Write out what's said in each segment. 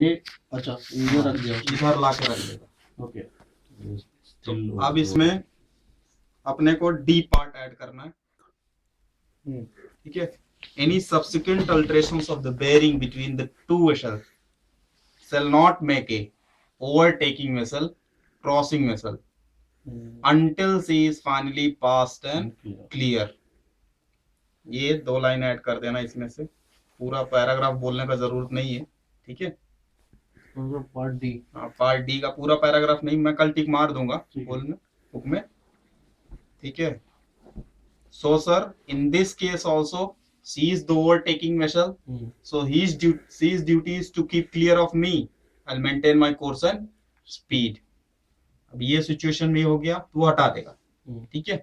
ये अच्छा इधर रख दिया इधर ला के रख देगा। ओके। तो अब इसमें अपने को डी पार्ट ऐड करना है, ठीक है। Any subsequent alterations of the bearing between the two vessel shall not make a overtaking vessel crossing vessel until sea is finally passed and clear। ये 2 लाइन ऐड कर देना इसमें से, पूरा पैराग्राफ बोलने का जरूरत नहीं है, ठीक है। पार्ट डी, पार्ट डी का पूरा पैराग्राफ नहीं, मैं कल टिक मार दूंगा बोलने बुक में, ठीक है। So sir, in this case also sees the overtaking vessel, so his duty is to keep clear of me, I'll maintain my course and speed। अब ये सिचुएशन में हो गया तो हटा देगा, ठीक है।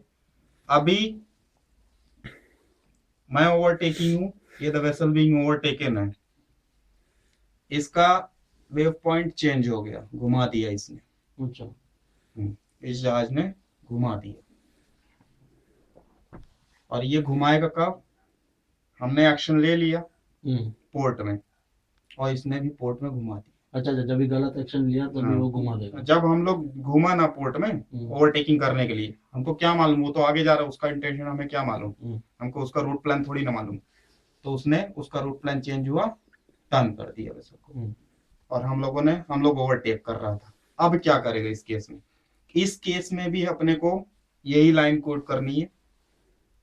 अभी मैं ओवरटेकिंग हूं, ये द वेसल बीइंग ओवरटेकन है, इसका वेव पॉइंट चेंज हो गया, घुमा दिया इसने, अच्छा इस जहाज ने घुमा दिया। और ये घुमाएगा कब, हमने एक्शन ले लिया पोर्ट में और इसने भी पोर्ट में घुमा दिया। अच्छा जब भी गलत एक्शन लिया तभी वो घुमा देगा। जब हम लोग घुमा ना पोर्ट में ओवरटेकिंग करने के लिए, हमको क्या मालूम, वो तो आगे जा रहा है, उसका इंटेंशन हमें क्या मालूम, हमको उसका रूट प्लान थोड़ी ना मालूम। तो उसने उसका रूट प्लान चेंज हुआ, टर्न कर दिया वैसे को, और हम लोग ओवरटेक कर रहा था। अब क्या करेगा इस केस में, इस केस में भी अपने को यही लाइन कोड करनी है,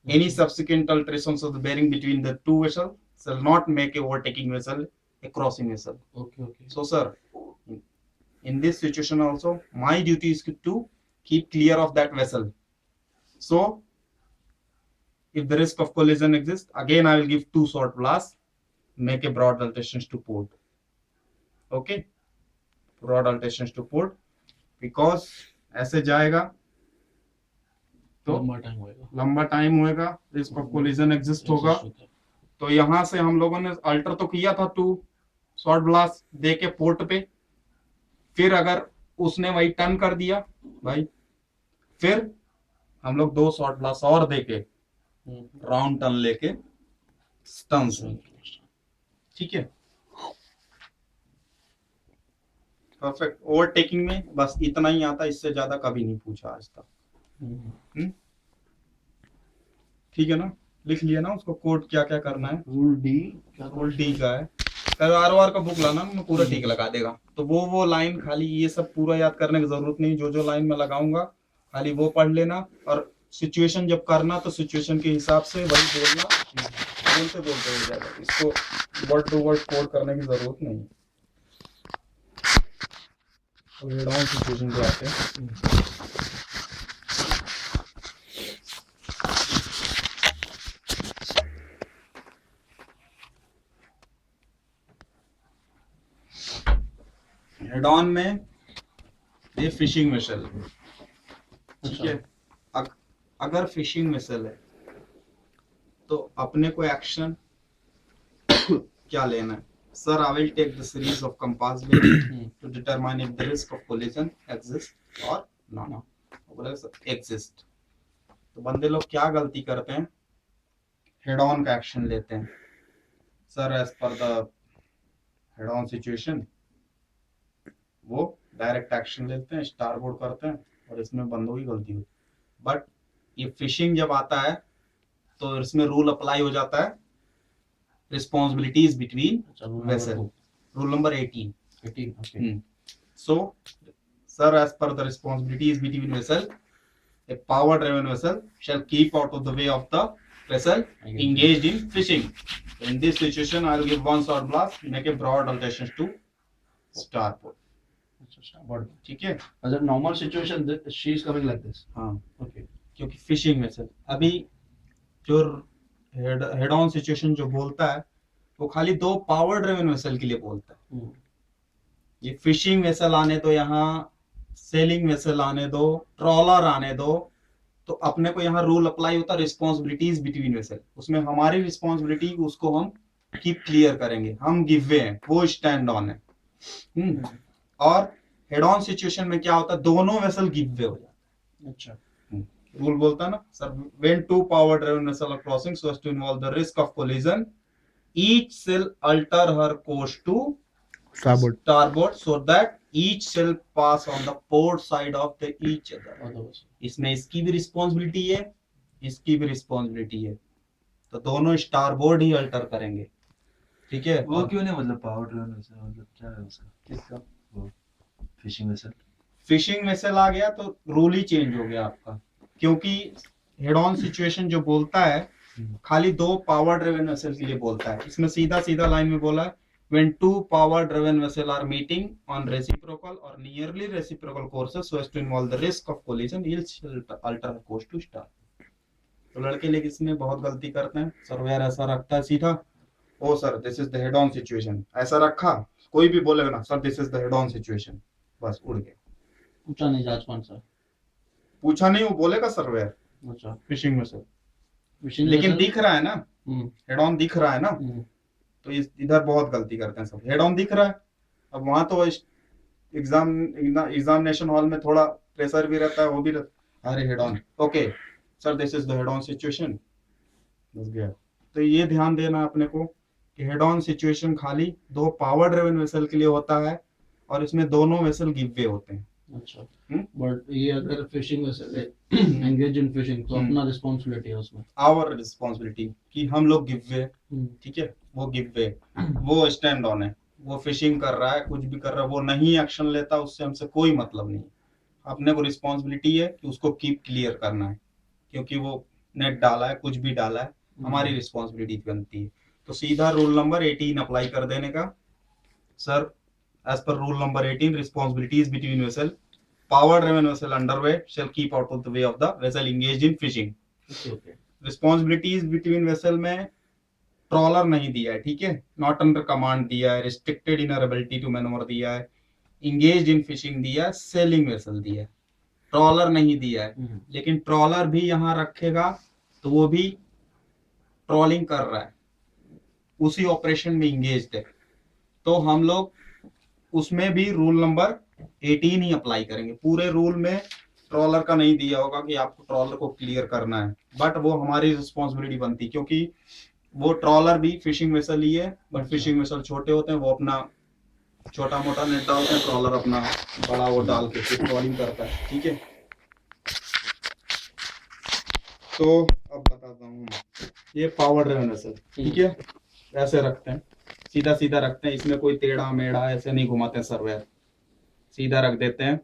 any subsequent alterations of the bearing between the two vessels shall not make a overtaking vessel a crossing vessel। Okay। So sir, in this situation also my duty is to keep clear of that vessel। So if the risk of collision exists, again I will give 2 short blasts, make a broad alterations to port। Okay, broad alterations to port, because ऐसे जाएगा तो लंबा time होएगा, risk of collision exist होगा। तो यहां से हम लोगों ने अल्टर तो किया था 2 शॉर्ट ब्लास्ट दे के पोर्ट पे, फिर अगर उसने वही टर्न कर दिया भाई, फिर हम लोग 2 शॉर्ट ब्लास्ट और दे के राउंड टर्न लेके स्टन से, ठीक है। परफेक्ट। ओवरटेकिंग में बस इतना ही आता, इससे ज्यादा कभी नहीं पूछा आज तक, ठीक है ना। लिख लिया ना उसको कोड क्या क्या करना है, रूल डी का है, कल आर का बुक लाना, मैं पूरा टिक लगा देगा। तो वो लाइन खाली, ये सब पूरा याद करने की जरूरत नहीं, जो लाइन में लगाऊंगा खाली वो पढ़ लेना, और सिचुएशन जब करना तो सिचुएशन के हिसाब से वही बोलना, बोलते बोलते हो जाएगा, इसको वर्ड टू वर्ड कोड करने की जरूरत नहीं। हेड ऑन सिचुएशन पे आते हैं। हेड ऑन में ये फिशिंग वेसल, ठीक है। अगर फिशिंग वेसल है तो अपने को एक्शन क्या लेना है, sir I will take the series of compass bearing to determine if the risk of collision exist और नॉट एग्जिस्ट। तो बंदे लोग क्या गलती करते हैं, हेड ऑन का एक्शन लेते हैं, sir as per the head on situation वो डायरेक्ट एक्शन लेते हैं, स्टारबोर्ड करते हैं, और इसमें बंदों की गलती होती है। बट ये फिशिंग जब आता है तो इसमें रूल अप्लाई हो जाता है, responsibilities between vessel, rule number 18। So sir, as per the responsibilities between vessel, a power driven vessel shall keep out of the way of the vessel engaged in fishing। In this situation I will give 1 short blast, make a broad alterations to starboard, ठीक है। अगर normal situation she is coming like this, हाँ okay, क्योंकि fishing vessel अभी जो head on situation जो बोलता है वो खाली 2 पावर ड्रिवन वेसल के लिए बोलता है। ये फिशिंग वेसल आने दो, यहाँ सेलिंग वेसल आने दो, ट्रॉलर आने दो, तो अपने को यहाँ रूल अप्लाई होता है रिस्पॉन्सिबिलिटीज बिटवीन वेसल, उसमें हमारी रिस्पॉन्सिबिलिटी उसको हम कीप क्लियर करेंगे, हम गिव वे हैं, वो स्टैंड ऑन है। और हेड ऑन सिचुएशन में क्या होता है, दोनों वेसल गिव वे हो जाता है। अच्छा, रूल बोलता है ना sir, when 2 power driven vessel are crossing so as to involve the risk of collision each shall alter her course to starboard so that each shall pass on the port side of the each other. Otherwise. इसमें इसकी भी responsibility है, इसकी भी responsibility है, तो दोनों starboard ही alter करेंगे, ठीक है। वो क्यों नहीं, मतलब पावर ड्रिवन वेसल, मतलब क्या है उसका? किसका? वो फिशिंग वेसल। फिशिंग वेसल आ गया तो रूल ही चेंज हो गया आपका, क्योंकि हेड ऑन सिचुएशन जो बोलता है खाली दो पावर ड्रिवन वेसल के लिए बोलता है। इसमें सीधा सीधा लाइन में बोला है when two power driven vessel are meeting on reciprocal or nearly reciprocal courses so as to involve the risk of collision yield shall alter course to star। तो लड़के लेकिन इसमें बहुत गलती करते हैं, सर्वेयर ऐसा रखता है सीधा, oh sir this is the head on situation, ऐसा रखा, कोई भी बोलेगा ना sir this is the head on situation, बस उड़ गए। पूछा नहीं जाजमान सर। पूछा नहीं, वो बोलेगा सर्वेयर अच्छा। फिशिंग में से, Machine लेकिन vessel- दिख रहा है ना, हम्म, हेड ऑन दिख रहा है ना, तो इधर बहुत गलती करते हैं सब। हेड ऑन दिख रहा है, अब वहां तो एग्जामिनेशन हॉल में थोड़ा प्रेशर भी रहता है, वो भी रहता है, अरे head on, okay sir this is the head on situation, बस गया। तो ये ध्यान देना है अपने को कि हेड ऑन सिचुएशन खाली दो पावर ड्रिवन वेसल के लिए होता है और इसमें दोनों वेसल गिव वे होते हैं। अच्छा। बट ये अगर fishing vessel engage in fishing तो अपना रिस्पॉन्सिबिलिटी है उसमें। आवर रिस्पॉन्सिबिलिटी कि हम लोग गिव वे, ठीक है, वो गिव वे, वो स्टैंड ऑन है, वो फिशिंग कर रहा है, कुछ भी कर रहा है, वो नहीं एक्शन लेता, उससे हमसे कोई मतलब नहीं। अपने को रिस्पॉन्सिबिलिटी है कि उसको कीप क्लियर करना है, क्योंकि वो नेट डाला है, कुछ भी डाला है, हमारी रिस्पॉन्सिबिलिटी बनती है। तो सीधा रूल नंबर 18 अप्लाई कर देने का, sir as per rule number 18 responsibilities between vessel, power driven vessel underway shall keep out of the way of the vessel engaged in fishing। Okay. Responsibilities between vessel में trawler नहीं दिया है, ठीक है, not under command दिया है, restricted in ability to manoeuvre दिया है, इंगेज इन फिशिंग दिया है, सेलिंग वेसल दिया है, ट्रॉलर नहीं दिया है। लेकिन ट्रॉलर भी यहाँ रखेगा तो वो भी ट्रॉलिंग कर रहा है, उसी ऑपरेशन में इंगेज है, तो हम लोग उसमें भी रूल नंबर 18 ही अप्लाई करेंगे। पूरे रूल में ट्रॉलर का नहीं दिया होगा कि आपको ट्रॉलर को क्लियर करना है, बट वो हमारी रिस्पॉन्सिबिलिटी बनती, क्योंकि वो ट्रॉलर भी फिशिंग वेसल ही है, बट फिशिंग वेसल छोटे होते हैं, वो अपना छोटा मोटा नेट डालते हैं, ट्रॉलर अपना बड़ा वो डाल के फिर ट्रॉलिंग करता है, ठीक है। तो अब बताता हूँ, ये पावर ड्रिवन वेसल, ठीक है, ऐसे रखते हैं, सीधा सीधा रखते हैं, इसमें कोई टेढ़ा मेढ़ा ऐसे नहीं घुमाते हैं सर्वेयर, सीधा रख देते हैं।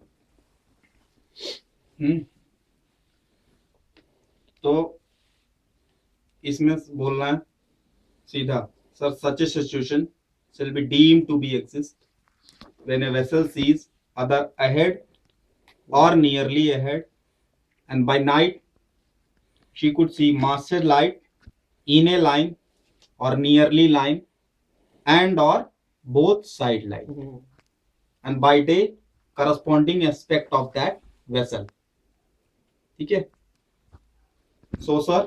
तो इसमें बोलना है सीधा, sir such A situation shall be deemed to be exist when a vessel sees other ahead or nearly ahead, and by night she could see masted light in a line or nearly line and or both side light, and by day corresponding aspect of that vessel, ठीक है। So sir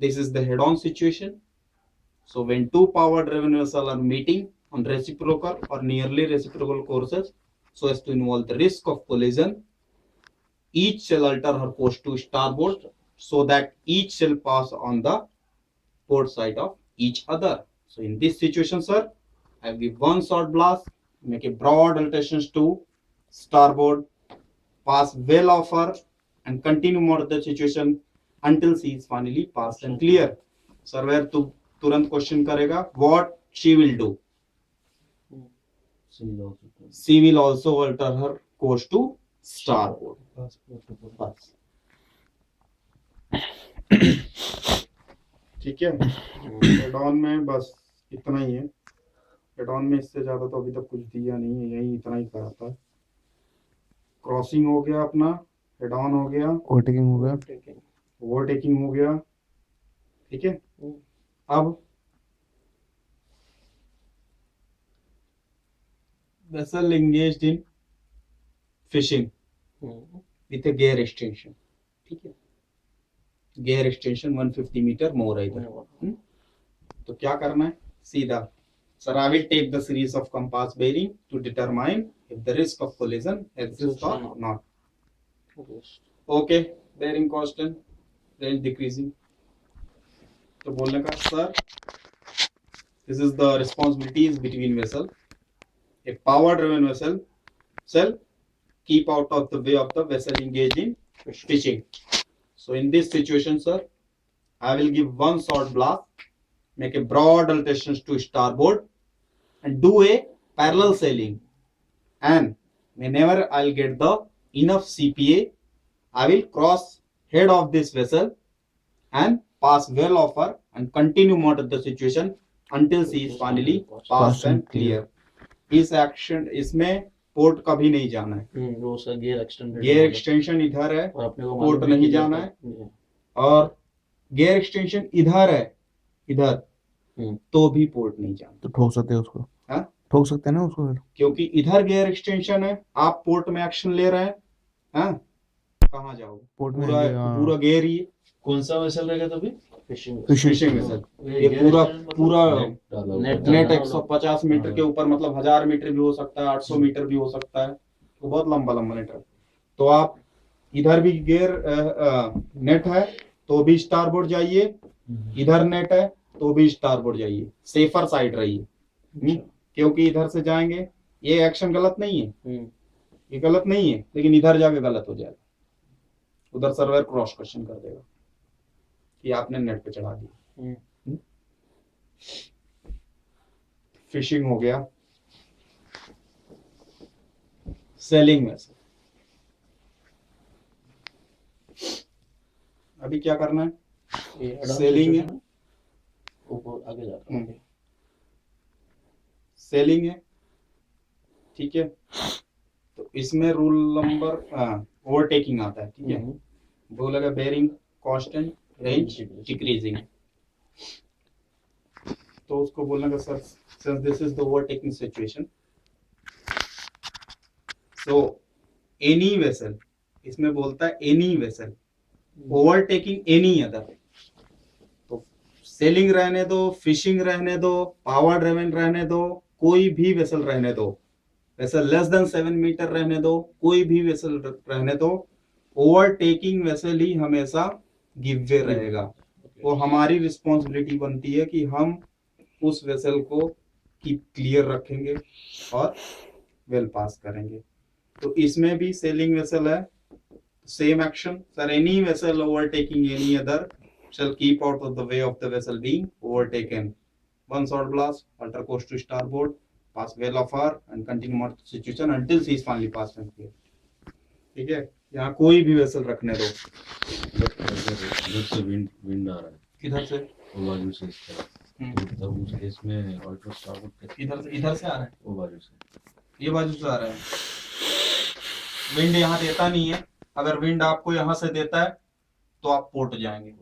this is the head on situation, so when two power driven vessels are meeting on reciprocal or nearly reciprocal courses so as to involve the risk of collision, each shall alter her course to starboard so that each shall pass on the port side of each other. So in this situation sir, I give one short blast, make a broad alterations to starboard, pass well off her and continue more the situation until she is finally passed and clear। Surveyor तुरंत question करेगा, what she will do, she will also alter her course to starboard। बस ठीक है, head on में बस इतना ही है, head on में इससे ज्यादा तो अभी तक कुछ दिया नहीं है, यही इतना ही कराता है। क्रॉसिंग हो गया अपना, हेड ऑन हो गया, ओवरटेकिंग हो गया, ओवरटेकिंग हो गया, ठीक है। अब vessel engaged in fishing with a gear extension, ठीक है, gear extension 150 मीटर मोर है इधर। तो क्या करना है, सीधा sir I will take the series of compass bearing to determine if the risk of collision exists or not। Okay, bearing constant, range decreasing। तो बोलने का sir this is the responsibilities between vessel, A power driven vessel shall keep out of the way of the vessel engaged in fishing. So in this situation, sir, I will give one short blast, make a broad alterations to starboard, and do a parallel sailing. And whenever I'll get the enough CPA, I will cross head of this vessel and pass well of her and continue monitor the situation until she is finally passed and clear. इस action इसमें port कभी नहीं जाना है, वो उसका gear extended gear extension इधर है, और अपने को पोर्ट मालूम है नहीं कि जाना है, ये- और गियर एक्सटेंशन इधर है, इधर हम्म। तो भी पोर्ट नहीं जाना, तो ठोक सकते हैं उसको, हाँ? ठोक सकते हैं ना उसको फिर। क्योंकि इधर गियर एक्सटेंशन है, आप पोर्ट में एक्शन ले रहे हैं, हाँ? कहाँ जाओगे? पोर्ट में पूरा हाँ। पूरा गियर ही है, कौन सा वेसल रहेगा तभी? Fishing fishing vessel. ये पूरा पूरा नेट 150 मीटर के ऊपर, मतलब 1000 मीटर भी हो सकता है, 800 मीटर भी हो सकता है, तो बहुत लंबा लंबा नेट है। तो आप इधर भी गियर नेट है तो भी स्टारबोर्ड जाइए, इधर नेट है तो भी स्टारबोर्ड जाइए, सेफर साइड रहिए। क्योंकि इधर से जाएंगे, ये एक्शन गलत नहीं है, ये गलत नहीं है, लेकिन इधर जाके गलत हो जाएगा, उधर सर्वर क्रॉस क्वेश्चन कर देगा कि आपने नेट पे चढ़ा दिया। फिशिंग हो गया। सेलिंग में से अभी क्या करना है? सेलिंग है, ऊपर आगे जाकर सेलिंग है, ठीक है। तो इसमें रूल नंबर ओवरटेकिंग आता है, ठीक है। बोलेगा बेरिंग कांस्टेंट, रेंज डिक्रीजिंग, तो उसको बोलने का sir since this is the overtaking situation, so any vessel, इसमें बोलता है any vessel overtaking any other, तो सेलिंग रहने दो, फिशिंग रहने दो, पावर ड्रिवन रहने दो, कोई भी वेसल रहने दो, वेसल लेस देन 7 मीटर रहने दो, कोई भी वेसल रहने दो, ओवरटेकिंग वेसल ही हमेशा गिव वे रहेगा। वो हमारी रिस्पॉन्सिबिलिटी बनती है कि हम उस वेसल को कीप क्लियर रखेंगे और वेल पास करेंगे। तो इसमें भी सेलिंग वेसल है, same action sir, any vessel overtaking any other shall keep out of the way of the vessel being overtaken. One short blast, alter course to starboard, pass well of her and continue monitor the situation until she is finally passed and clear. ठीक है, यहाँ कोई भी vessel रखने दो। इधर से wind आ रहा है, किधर से? वो बाजू से इस तरफ, तब उस केस में ऑल्टो स्टारबोर्ड इधर से आ रहा है, वो बाजू से, ये बाजू से आ रहा है। विंड यहाँ देता नहीं है, अगर विंड आपको यहाँ से देता है तो आप पोर्ट जाएंगे।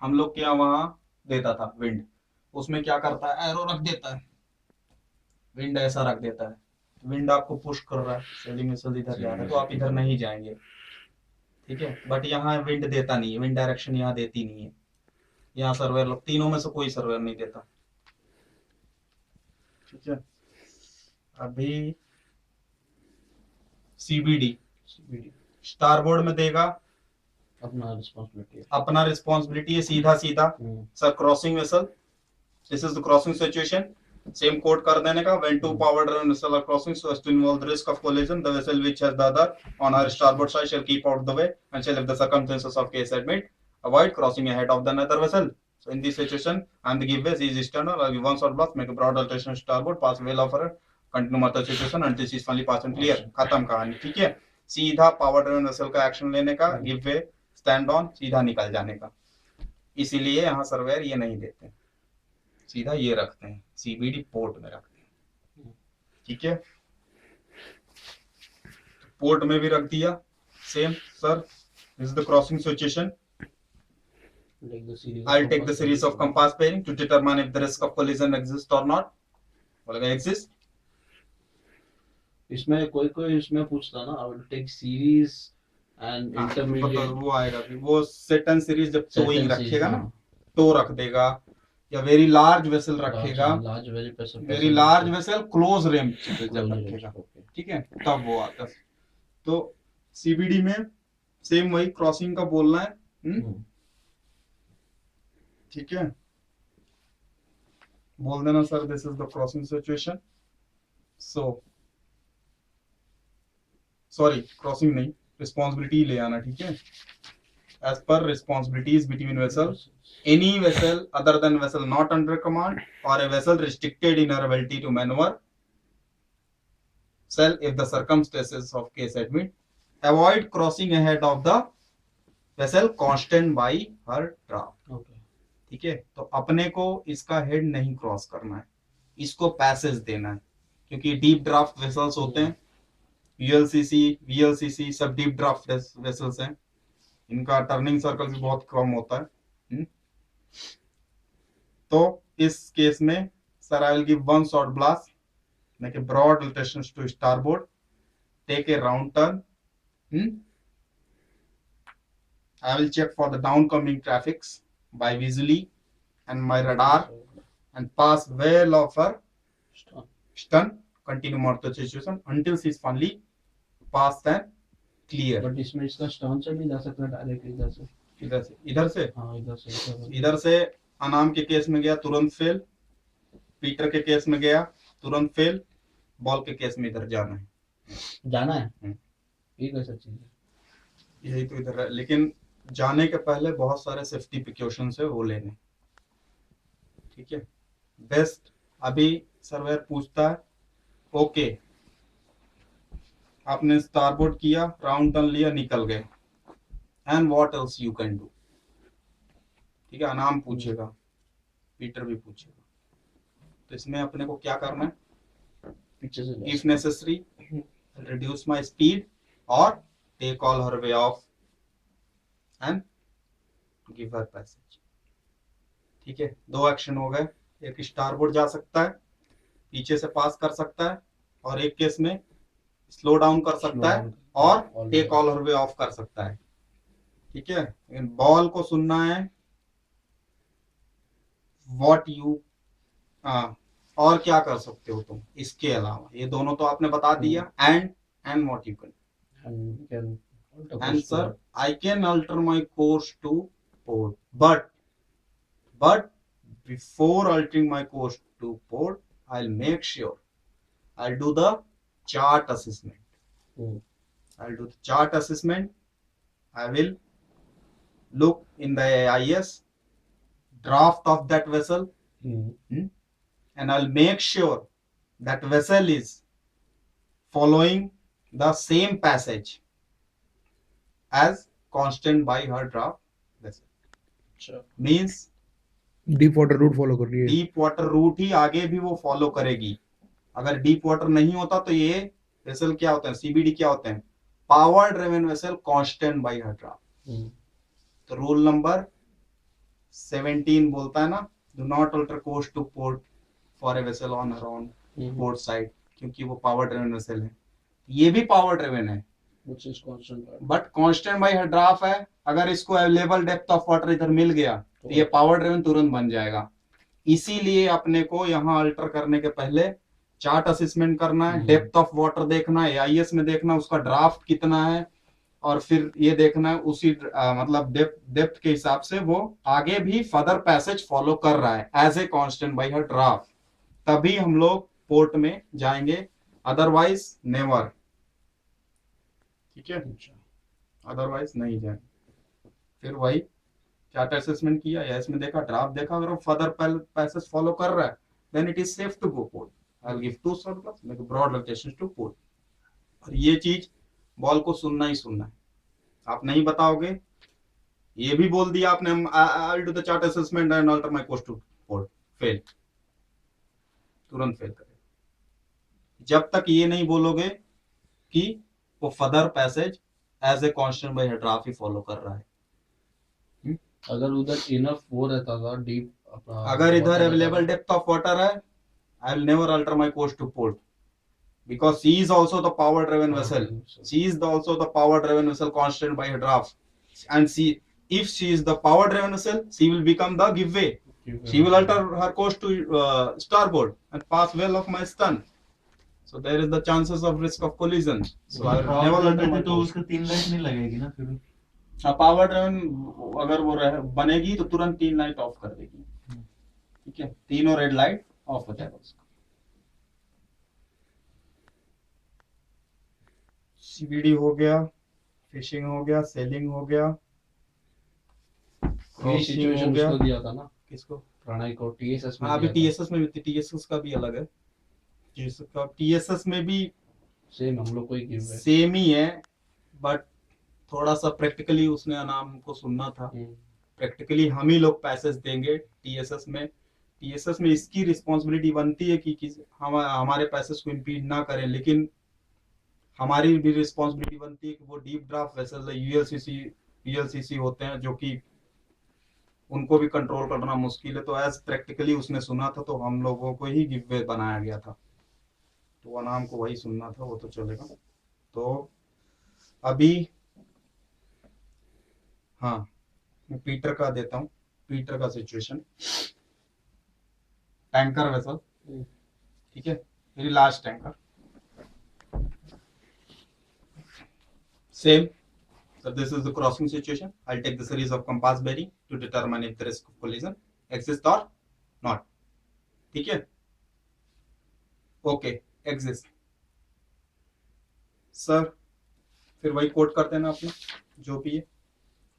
हम लोग क्या वहां देता था विंड, उसमें क्या करता है, एरो रख देता है, विंड ऐसा रख देता है, विंड आपको पुश कर रहा है, सेलिंग वेसल इधर जा रहा है तो आप इधर नहीं जाएंगे, ठीक है। बट यहाँ विंड देता नहीं है, विंड डायरेक्शन यहाँ देती नहीं है, यहाँ सर्वेयर तीनों में से कोई सर्वेयर नहीं देता, ठीक है। अभी सीबीडी स्टारबोर्ड में देगा, अपना रिस्पॉन्सिबिलिटी है, अपना रिस्पॉन्सिबिलिटी है, सीधा सीधा sir crossing vessel, this is the crossing situation, same code कर देने का, when two power driven vessels are crossing so as to involve the risk of collision, the vessel which has the other on her starboard side shall keep out the way and shall, if the circumstances of case admit, avoid crossing ahead of the another vessel. So in this situation, and the giveaway is external, I'll give one short blast, make a broad alteration starboard, pass well of her, continue monitor the situation until she is finally passed and clear. खत्म कहानी, ठीक है। सीधा power driven vessel का action लेने का, giveaway, stand on, सीधा निकल जाने का। इसीलिए यहाँ सर्वेयर ये नहीं देते, सीधा ये रखते हैं, सीबीडी पोर्ट में रखते हैं, ठीक है। पोर्ट में भी रख दिया, same sir, this is the crossing situation, I'll take the series of compass pairing to determine if the risk of collision exists or not. बोलेगा exist, इसमें कोई इसमें पूछता ना, आई will take series and intermediate, वो आएगा कि वो सेट एंड सीरीज जब टोइंग रखेगा ना, तो रख देगा, या वेरी लार्ज वेसल रखेगा, very large vessel close range जब रखेगा, ठीक है, तब वो आता है। तो सीबीडी में सेम वही क्रॉसिंग का बोलना है, ठीक है। बोल देना sir, this is the crossing situation, so sorry crossing नहीं, रिस्पॉन्सिबिलिटी ले आना, ठीक है। As per responsibilities between vessel, any vessel other than vessel not under command or a vessel restricted in her ability to maneuver shall, if the circumstances of case admit, avoid crossing ahead of the vessel constant by her draft. Okay. ठीक है, तो अपने को इसका head नहीं cross करना है, इसको पैसेज देना है, क्योंकि डीप ड्राफ्ट वेसल्स होते हैं, यूएलसीसी वीएलसीसी सब डीप ड्राफ्ट वेसल्स हैं, इनका टर्निंग सर्कल भी बहुत कम होता है। तो इस केस में sir I will give one short blast, make a broad rotation to starboard, take a round turn, I will check for the downcoming traffics by visually and my radar and pass well of her stern, continue mortar situation until she is finally passed and clear. But इसमें इसका stern से भी जा सकता है direct इधर से, इधर से हाँ इधर इधर से अनाम के केस में गया तुरंत फेल, पीटर के केस में गया तुरंत फेल, बॉल के केस में इधर जाना है, जाना है, ये कैसा चीज है, यही तो इधर है। लेकिन जाने के पहले बहुत सारे सेफ्टी प्रिकॉशंस है, वो लेने, ठीक है। बेस्ट अभी सर्वेयर पूछता है, ओके आपने स्टारबोर्ड किया, राउंड टर्न लिया, निकल गए, and what else you can do, ठीक है। अनाम पूछेगा, पीटर भी पूछेगा, तो इसमें अपने को क्या करना है, पीछे से if necessary reduce my speed or take all her way off and give her passage, ठीक है। दो एक्शन हो गए, एक स्टारबोर्ड जा सकता है, पीछे से पास कर सकता है, और एक केस में स्लो डाउन कर सकता है और take all her way off कर सकता है, ठीक है। बॉल को सुनना है, व्हाट यू और क्या कर सकते हो तुम इसके अलावा, ये दोनों तो आपने बता दिया, and what you can, and sir I can alter my course to port, but before altering my course to port I will make sure I do the chart assessment, I do the chart assessment, I will look in the AIS draft of that vessel, and I'll make sure that vessel is following the same passage as constant by her draft vessel. Means deep water route follow कर रही है, deep water root ही आगे भी वो follow करेगी। अगर deep water नहीं होता तो ये वेसल क्या होता है, सीबीडी क्या होते हैं, power driven vessel constant by her draft. तो रूल नंबर 17 बोलता है ना, do not alter course to port for a vessel on around port side, क्योंकि वो पावर ड्रिवन वेसल है, ये भी पावर ड्रिवन है but constant by her draft है। अगर इसको अवेलेबल डेप्थ ऑफ वाटर इधर मिल गया तो ये पावर ड्रिवन तुरंत बन जाएगा। इसीलिए अपने को यहाँ अल्टर करने के पहले चार्ट असेसमेंट करना है, डेप्थ ऑफ वाटर देखना है, एआईएस में देखना उसका ड्राफ्ट कितना है, और फिर ये देखना है उसी मतलब डेप्थ के हिसाब से वो आगे भी फर्दर पैसेज फॉलो कर रहा है as a constant by her draught, तभी हम लोग पोर्ट में जाएंगे, अदरवाइज नेवर, ठीक है, अदरवाइज नहीं जाएंगे। फिर वही चार्ट असेसमेंट किया या इसमें देखा, ड्राफ्ट देखा, अगर वो फर्दर पैसेज फॉलो कर रहा है then it is safe to go port. I will give 2 short blast, make broad rotation to port. और ये चीज बॉल को सुनना ही सुनना है, आप नहीं बताओगे, ये भी बोल दिया आपने, I will do the chart assessment and alter my course to port, fail, तुरंत फेल करेगा। जब तक ये नहीं बोलोगे कि वो further passage as a constant by draft ही फॉलो कर रहा है। अगर उधर इनफ वो रहता था डीप, अगर इधर अवेलेबल डेप्थ ऑफ वाटर है, आई will never alter my course to port, because she is also the power driven vessel, she is also the power driven vessel constant by her draft, and if she is the power driven vessel, she will become the give way, she will alter her course to starboard and pass well of my stern, so there is the chances of risk of collision, so I will never alter my तो course। उसका 3 light नहीं लगेगी ना फिर, power driven अगर वो बनेगी तो तुरंत 3 लाइट ऑफ कर देगी, ठीक है, तीनों रेड लाइट ऑफ हो जाएगा उसका। सीबीडी हो गया, फिशिंग हो गया, सेलिंग हो गया, ये क्रॉसिंग हो सिचुएशन गया। उसको दिया था ना किसको? प्रणय को टीएसएस में हाँ, अभी दिया था। टीएसएस में भी, टीएसएस का भी अलग है। टीएसएस में भी सेम हम लोग को ही गिव है। सेम ही है, बट थोड़ा सा प्रैक्टिकली उसने अनाम को सुनना था। प्रैक्टिकली हम ही लोग पैसेज देंगे टीएसएस में। टीएसएस में इसकी रिस्पॉन्सिबिलिटी बनती है कि हम हमारे पैसेज को इम्पीड ना करें, लेकिन हमारी भी रिस्पॉन्सिबिलिटी बनती है कि वो डीप ड्राफ्ट वेसल यूएलसीसी होते हैं जो कि उनको भी कंट्रोल करना मुश्किल है। तो एज प्रैक्टिकली उसने सुना था, तो हम लोगों को ही गिव वे बनाया गया था, तो वो नाम को वही सुनना था, वो तो चलेगा। तो अभी हाँ, मैं पीटर का देता हूँ। पीटर का सिचुएशन, टैंकर वेसल, ठीक है, very large tanker, same. So this is the crossing situation. I'll take the series of compass bearing to determine if the risk of collision exists or not. ठीक है, okay, exist. Sir फिर वही coat करते हैं ना अपने जो भी है।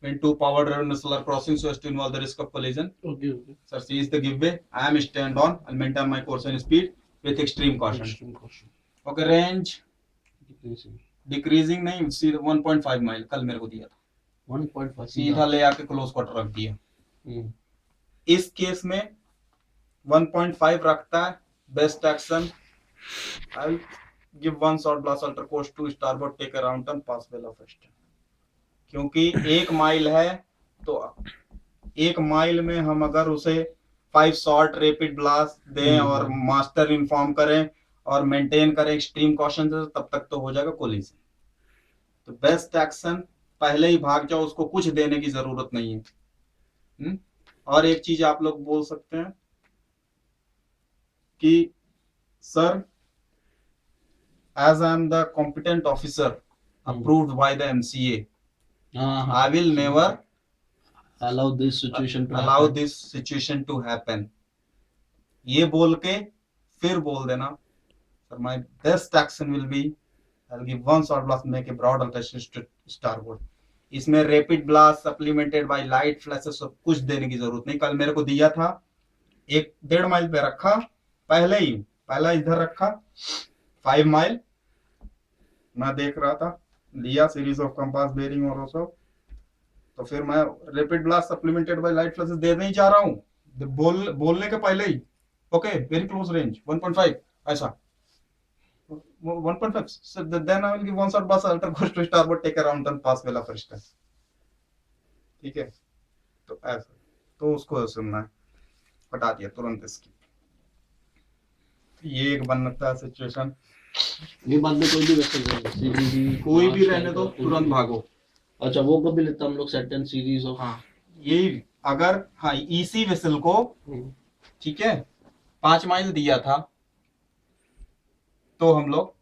When two power driven vessels are crossing so as to involve the risk of collision. Okay. Sir, C is the give way. I am stand on. I'll maintain my course and speed with extreme caution. Extreme caution. Okay, range Decreasing. Decreasing नहीं, 1.5 mile कल मेरे को दिया था। 1.5 सीधा ले आके close quarter रख दिया। इस केस में 1.5 रखता है। Best action, I give one shot blast alter course to starboard take around turn pass well off western. क्योंकि 1 माइल है, तो 1 माइल में हम अगर उसे 5 शॉट रैपिड ब्लास्ट दें और मास्टर इन्फॉर्म करें और मेंटेन करें एक्सट्रीम कॉशन से, तब तक तो हो जाएगा कोलिजन। तो बेस्ट एक्शन, पहले ही भाग जाओ, उसको कुछ देने की जरूरत नहीं है। और एक चीज आप लोग बोल सकते हैं कि sir, as I am the competent officer approved by the MCA, I will never allow this situation to happen. ये बोल के फिर बोल देना, sir, my best action will be I'll give one shot blast, make a broad alteration to starboard. इसमें rapid blast supplemented by light flashes, सब कुछ देने की जरूरत नहीं। कल मेरे को दिया था 1.5 माइल पे रखा, पहला इधर रखा 5 माइल, मैं देख रहा था, लिया सीरीज ऑफ कंपास बेरिंग और वो सब। तो फिर मैं rapid blast supplemented by light flashes दे नहीं जा रहा हूँ बोलने के पहले ही। ओके, वेरी क्लोज रेंज 1.5 ऐसा 1.5, so then I will give one shot blast alter course to starboard take around turn pass वेला फर्स्ट है। ठीक है, तो ऐसा, तो उसको सुनना है, हटा दिया तुरंत इसकी। ये एक बनता है सिचुएशन। ये बाद में कोई भी वेसल कोई भी रहने दो, तुरंत भागो। अच्छा, वो कभी लेता हम लोग सेट एंड सीरीज ऑफ। हाँ, ये अगर हाँ ईसी वेसल को, ठीक है, 5 माइल दिया था, तो हम लोग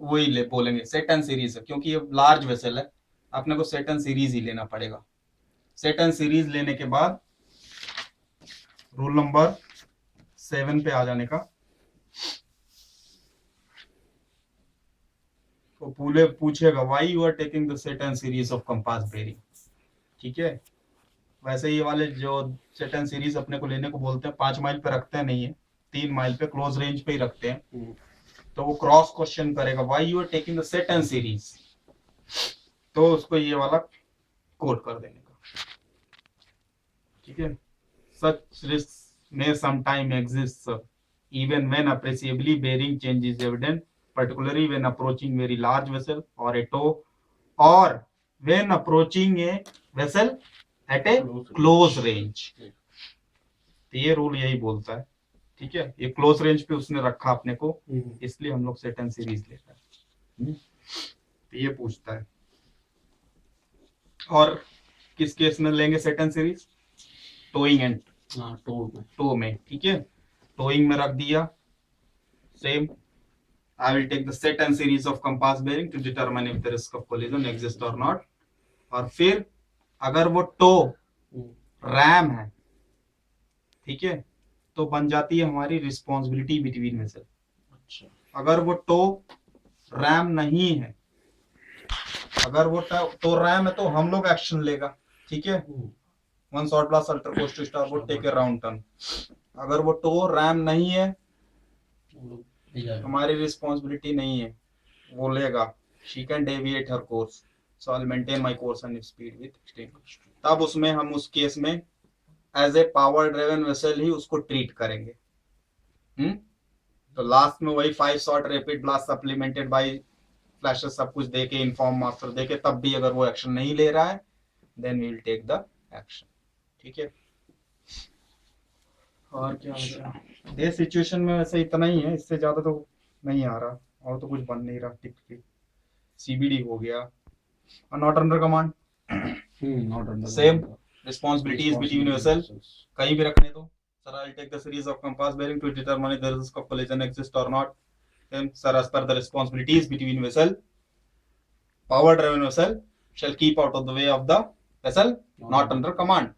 वही ले बोलेंगे सेट एंड सीरीज है, क्योंकि ये लार्ज वेसल है, अपने को सेट एंड सीरीज ही लेना पड़ेगा। सेट एंड सीरीज लेने के बाद रूल नंबर 7 पे आ जाने का। तो पूछेगा why you are taking the set and series of compass bearing. ठीक है, वैसे ये वाले जो सेट एंड सीरीज अपने को लेने को बोलते हैं 5 माइल पे रखते हैं, नहीं है 3 माइल पे क्लोज रेंज पे ही रखते हैं। तो वो क्रॉस क्वेश्चन करेगा why you are taking the set and series, तो उसको ये वाला कोड कर देने का। ठीक है, सच risk may sometime exist even when appreciably bearing change is evident, particularly when approaching very large vessel or a tow, or when approaching a vessel at a close range। तो ये रूल यही बोलता है। ठीक है, ये क्लोज रेंज पे उसने रखा अपने को, इसलिए हम लोग सेट एंड सीरीज लेता है। तो ये पूछता है। और किस केस में लेंगे set and series? Towing and tow में। ठीक है, टोइंग में रख दिया, same I will take the set and series of compass bearing to determine if the risk of collision exist और नॉट। और फिर अगर वो टो रैम है, ठीक है, तो बन जाती है हमारी रिस्पॉन्सिबिलिटी बिटवीन वेसल। अच्छा, अगर वो टो रैम नहीं है अगर वो तो रैम है तो हम लोग एक्शन लेगा, ठीक है। वन शॉट ब्लास्ट अल्टर कोस्ट to starboard take a round turn. अगर वो तो रैम नहीं है, हमारी रिस्पॉन्सिबिलिटी नहीं है, वो लेगा। She can deviate her course, so I will maintain my course and speed with extreme. तब उसमें हम उस केस में as a power driven vessel ही उसको ट्रीट करेंगे। तो लास्ट में वही 5 shot rapid blast supplemented by flashes सब कुछ देके, इन्फॉर्म मास्टर देके, तब भी अगर वो एक्शन नहीं ले रहा है, then we will take the action, ठीक है। और क्या बचा ये सिचुएशन में? वैसे इतना ही है, इससे ज्यादा तो नहीं आ रहा, और तो कुछ बन नहीं रहा। टिक सीबीडी हो गया, not under command, Not under same responsibilities between yourself, कहीं भी रखने दो। Sir I will take the series of compass bearing to determine if there is a collision exist और not. Then sir as per the responsibilities between yourself, power driven vessel shall keep out of the way of the vessel not under command.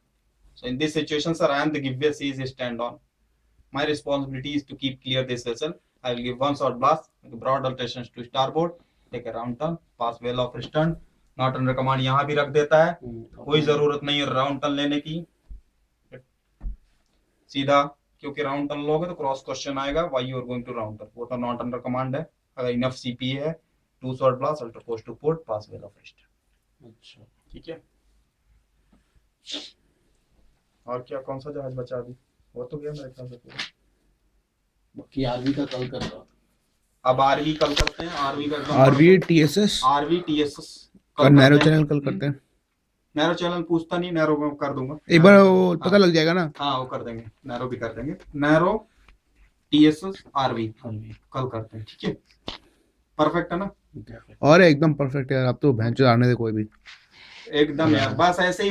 So in this situation, sir, I am the giveaway seas stand on. My responsibility is to keep clear this vessel. I will give one shot blast, make broad alterations to starboard, take a round turn, pass well off stern, not under command यहाँ भी रख देता है, कोई जरूरत नहीं है round turn लेने की सीधा, क्योंकि राउंड टर्न लोगे तो क्रॉस क्वेश्चन आएगा why you are going to round turn, वो तो नॉट अंडर कमांड है। अगर इनफ सीपी है, 2 शॉट ब्लास्ट अल्टर कोस्ट to port, pass well off stern, अच्छा, ठीक है। और क्या, कौन सा जहाज बचा अभी? वो तो गया मेरे ख्याल से पूरा। बाकी आरवी का कल कर रहा। अब आरवी कल करते हैं, आरवी का आरवी टीएसएस आरवी टीएसएस और नैरो चैनल कल करते हैं। नैरो चैनल पूछता नहीं, नैरो में कर दूंगा एक बार वो पता लग जाएगा ना। हाँ वो कर देंगे, नैरो भी कर देंगे। नैरो टीएसएस आरवी कल करते हैं, ठीक है। परफेक्ट है ना? और एकदम परफेक्ट यार, अब तो भैंचो आने दे कोई भी एकदम यार, बस ऐसे ही